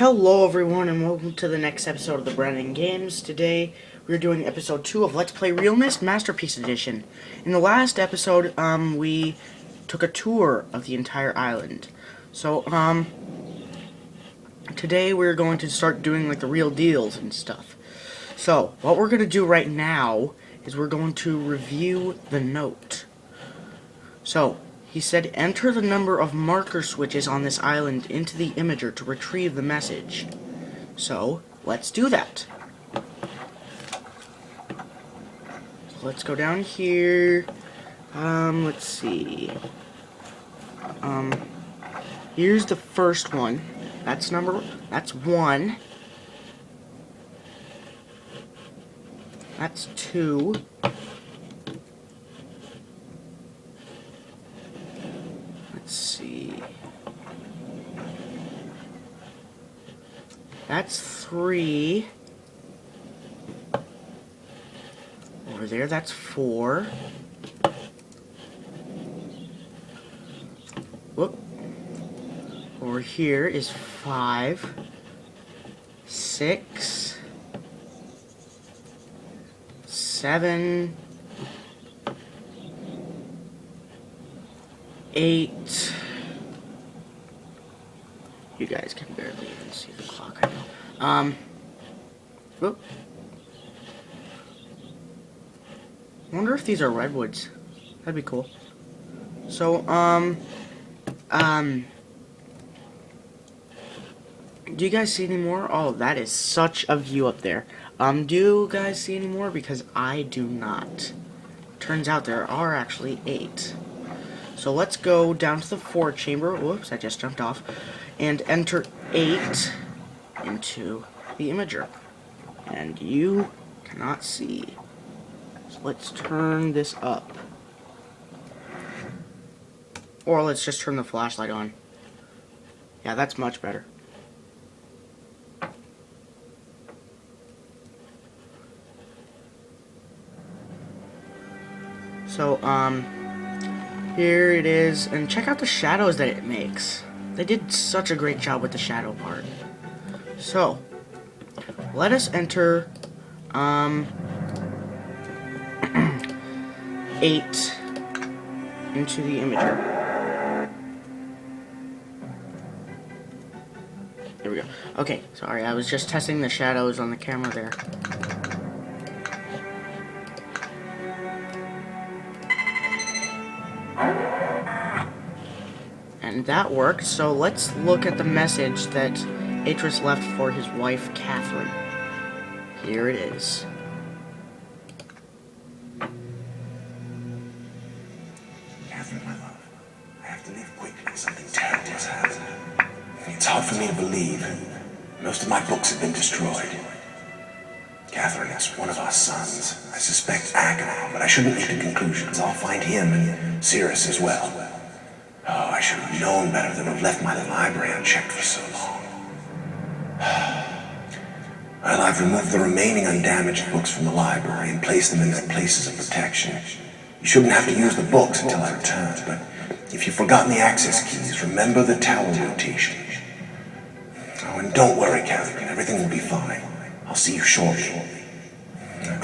Hello everyone and welcome to the next episode of the Brandon Games. Today we're doing episode 2 of Let's Play realMYST Masterpiece Edition. In the last episode, we took a tour of the entire island. So, today we're going to start doing like the real deals and stuff. So, what we're going to do right now is we're going to review the note. So, he said, enter the number of marker switches on this island into the imager to retrieve the message. So, let's do that. So let's go down here. Let's see. Here's the first one. That's 1. That's 2. Let's see. That's 3. Over there, that's 4. Whoop. Over here is 5. 6. 7. 8. You guys can barely even see the clock right now. Whoop. I wonder if these are redwoods. That'd be cool. So, do you guys see any more? Oh, that is such a view up there. Do you guys see any more? Because I do not. Turns out there are actually 8. So let's go down to the 4 chamber. Whoops, I just jumped off. And enter 8 into the imager. And you cannot see. So let's turn this up. Or let's just turn the flashlight on. Yeah, that's much better. So, here it is, and check out the shadows that it makes. They did such a great job with the shadow part. So, let us enter 8 into the imager. There we go. Okay, sorry, I was just testing the shadows on the camera there. And that worked, so let's look at the message that Atrus left for his wife, Catherine. Here it is. Catherine, my love, I have to leave quickly. Something terrible has happened. It's hard for me to believe. Most of my books have been destroyed. Catherine, it's one of our sons. I suspect Agamemnon, but I shouldn't leap to conclusions. I'll find him and Cirrus as well. Oh, I should have known better than to have left my library unchecked for so long. Well, I've removed the remaining undamaged books from the library and placed them in their places of protection. You shouldn't have to use the books until I return, but if you've forgotten the access keys, remember the tower rotation. Oh, and don't worry, Catherine, everything will be fine. I'll see you shortly.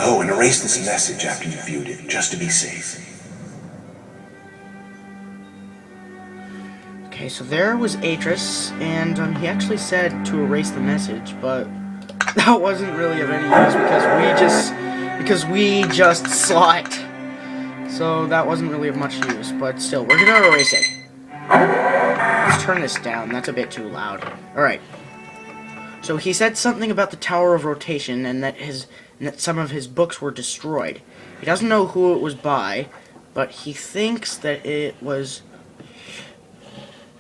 Oh, and erase this message after you've viewed it, just to be safe. Okay, so there was Atrus, and he actually said to erase the message, but that wasn't really of any use because we just saw it. So that wasn't really of much use, but still, we're gonna erase it. Let's turn this down, that's a bit too loud. Alright. So he said something about the Tower of Rotation and that some of his books were destroyed. He doesn't know who it was by, but he thinks that it was...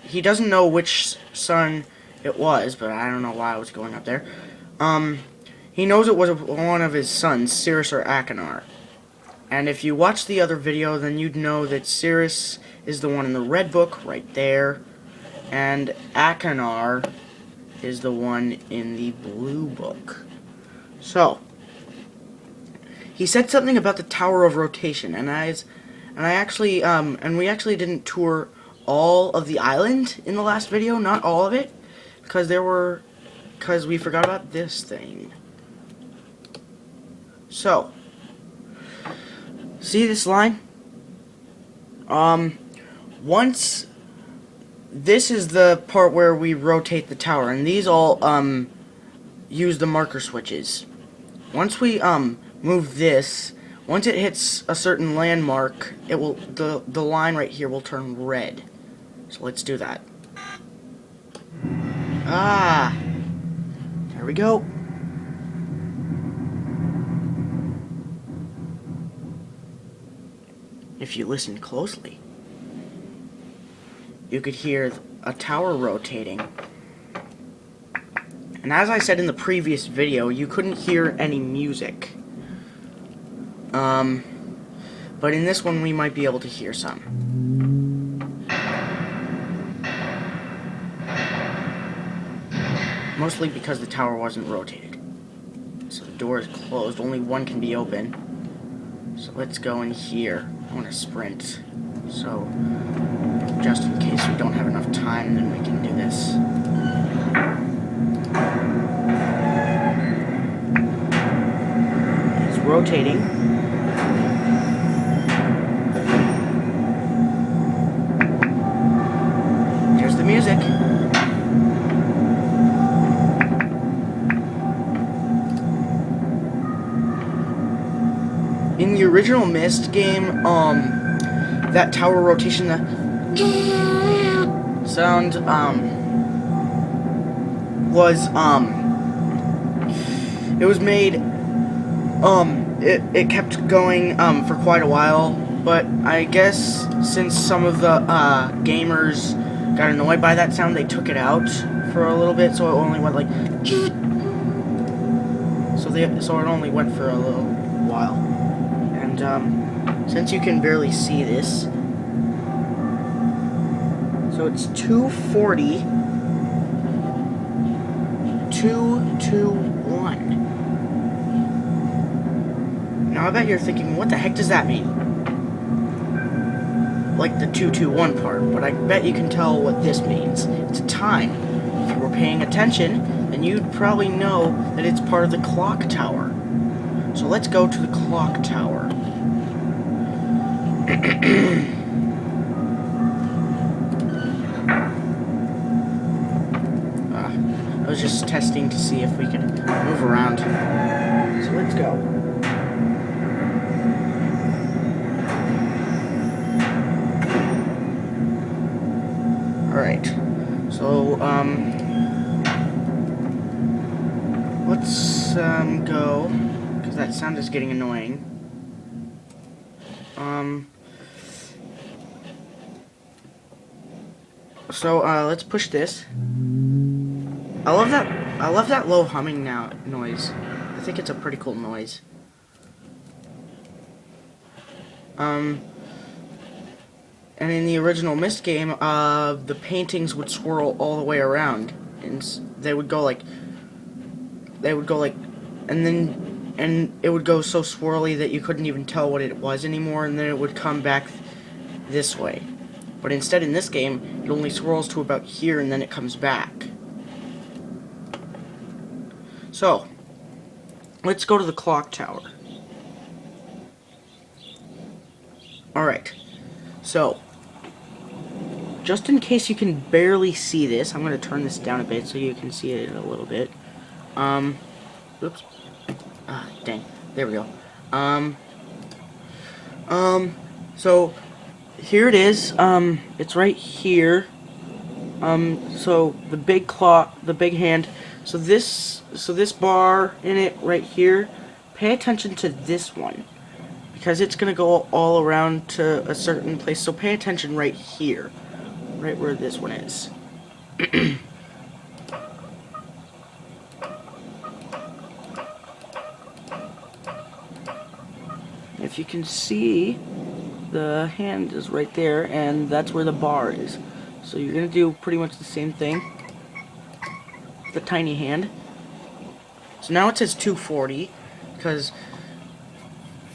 He doesn't know which son it was, but I don't know why I was going up there. He knows it was one of his sons, Cirrus or Achenar. And if you watch the other video, then you'd know that Cirrus is the one in the red book, right there. And Achenar is the one in the blue book. So, he said something about the Tower of Rotation, and we actually didn't tour all of the island in the last video, not all of it, because there were because we forgot about this thing. So, see this line? Once, this is the part where we rotate the tower, and these all, use the marker switches. Once we, move this, once it hits a certain landmark, it will, the line right here will turn red. So let's do that. Ah! There we go. If you listen closely, you could hear a tower rotating. And as I said in the previous video, you couldn't hear any music. But in this one we might be able to hear some. Mostly because the tower wasn't rotated. So the door is closed, only one can be open. So let's go in here. I want to sprint. So, just in case we don't have enough time, then we can do this. It's rotating. There's the music. In the original MYST game, that tower rotation, the sound, it was made, it kept going, for quite a while, but I guess since some of the, gamers got annoyed by that sound, they took it out for a little bit, so it only went like, so it only went for a little while. And, since you can barely see this, so it's 240, 221. Now I bet you're thinking, what the heck does that mean? Like the 221 part, but I bet you can tell what this means. It's a time. If you were paying attention, then you'd probably know that it's part of the clock tower. So let's go to the clock tower. I was just testing to see if we could move around. So let's go. Alright. So, let's, go, because that sound is getting annoying. So, let's push this. I love that low humming noise. I think it's a pretty cool noise. And in the original MYST game, the paintings would swirl all the way around, and they would go like, and it would go so swirly that you couldn't even tell what it was anymore, and then it would come back this way. But instead, in this game, it only swirls to about here, and then it comes back. So, let's go to the clock tower. Alright, so, just in case you can barely see this, I'm going to turn this down a bit so you can see it a little bit. Oops. Ah, dang. There we go. So, here it is. It's right here. So, the big clock, the big hand. So this bar in it right here, pay attention to this one, because it's going to go all around to a certain place, so pay attention right here, right where this one is. If you can see, the hand is right there, and that's where the bar is. So you're going to do pretty much the same thing. The tiny hand. So now it says 240, because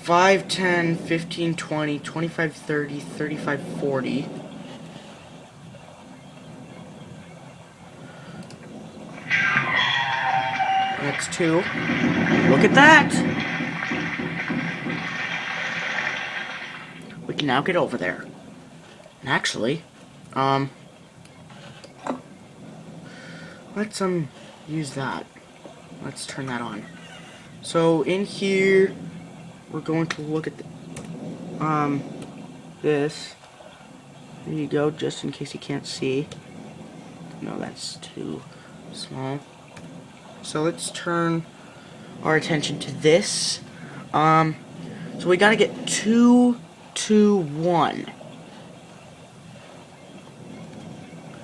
5, 10, 15, 20, 25, 30, 35, 40. That's 2. Look at that! We can now get over there. And actually, let's use that. Let's turn that on. So in here, we're going to look at this. There you go, just in case you can't see. No, that's too small. So let's turn our attention to this. So we gotta get 2, 2, 1.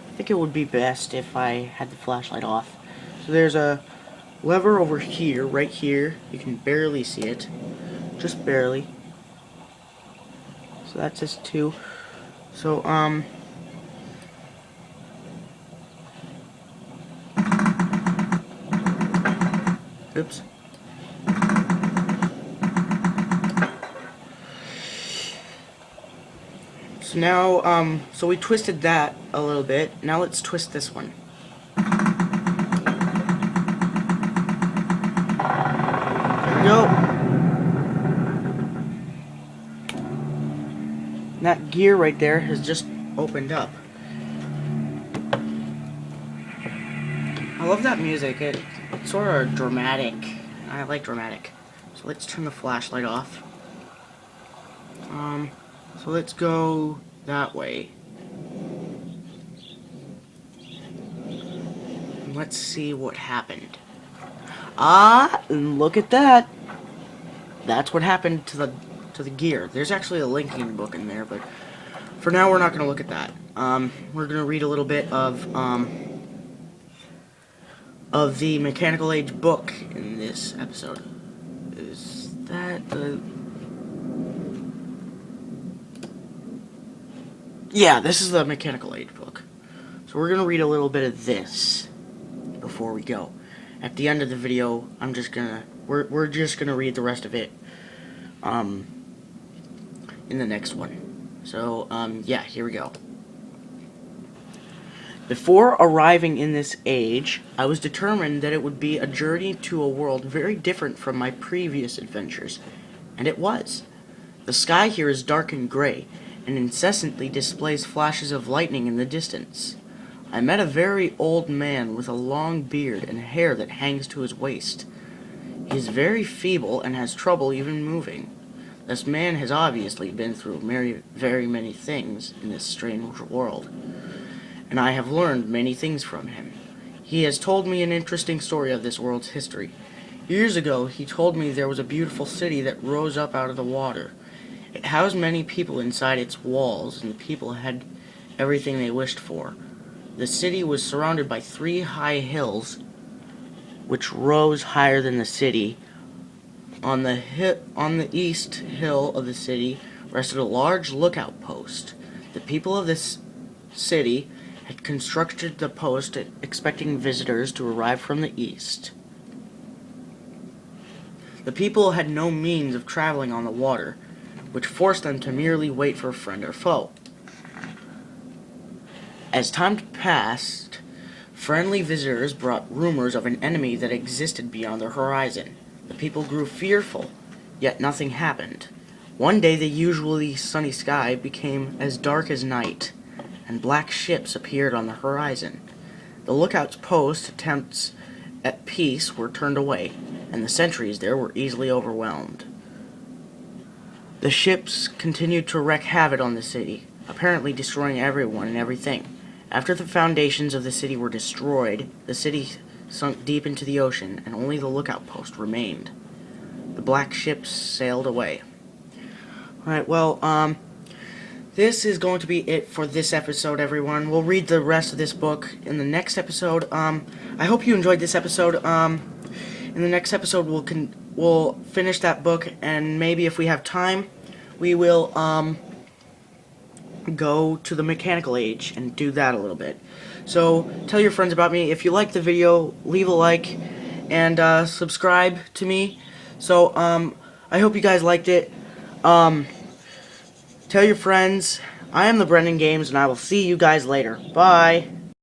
I think it would be best if I had the flashlight off. So there's a lever over here, right here. You can barely see it. Just barely. So that says 2. So, oops. So now, so we twisted that a little bit. Now let's twist this one. There we go. That gear right there has just opened up. I love that music. It's sort of dramatic. I like dramatic. So let's turn the flashlight off. So let's go that way. And let's see what happened. Ah, look at that. That's what happened to the gear. There's actually a linking book in there, but for now we're not going to look at that. We're going to read a little bit of the Mechanical Age book in this episode. Is that the... Yeah, this is the Mechanical Age book. So we're going to read a little bit of this before we go. At the end of the video, I'm just going to... We're just going to read the rest of it in the next one. So, yeah, here we go. Before arriving in this age, I was determined that it would be a journey to a world very different from my previous adventures. And it was. The sky here is dark and gray, and incessantly displays flashes of lightning in the distance. I met a very old man with a long beard and hair that hangs to his waist. He is very feeble and has trouble even moving. This man has obviously been through very many things in this strange world, and I have learned many things from him. He has told me an interesting story of this world's history. Years ago, he told me there was a beautiful city that rose up out of the water. It housed many people inside its walls, and the people had everything they wished for. The city was surrounded by 3 high hills, which rose higher than the city. On the east hill of the city rested a large lookout post. The people of this city had constructed the post expecting visitors to arrive from the east. The people had no means of traveling on the water, which forced them to merely wait for a friend or foe. As time passed, friendly visitors brought rumors of an enemy that existed beyond the horizon. The people grew fearful, yet nothing happened. One day the usually sunny sky became as dark as night, and black ships appeared on the horizon. The lookout's post attempts at peace were turned away, and the sentries there were easily overwhelmed. The ships continued to wreak havoc on the city, apparently destroying everyone and everything. After the foundations of the city were destroyed, the city sunk deep into the ocean, and only the lookout post remained. The black ships sailed away. Alright, well, this is going to be it for this episode, everyone. We'll read the rest of this book in the next episode. I hope you enjoyed this episode. In the next episode, we'll finish that book, and maybe if we have time, we will, go to the Mechanical Age and do that a little bit. So, tell your friends about me. If you like the video, leave a like and subscribe to me. So, I hope you guys liked it. Tell your friends. I am the Brendan Games, and I will see you guys later. Bye.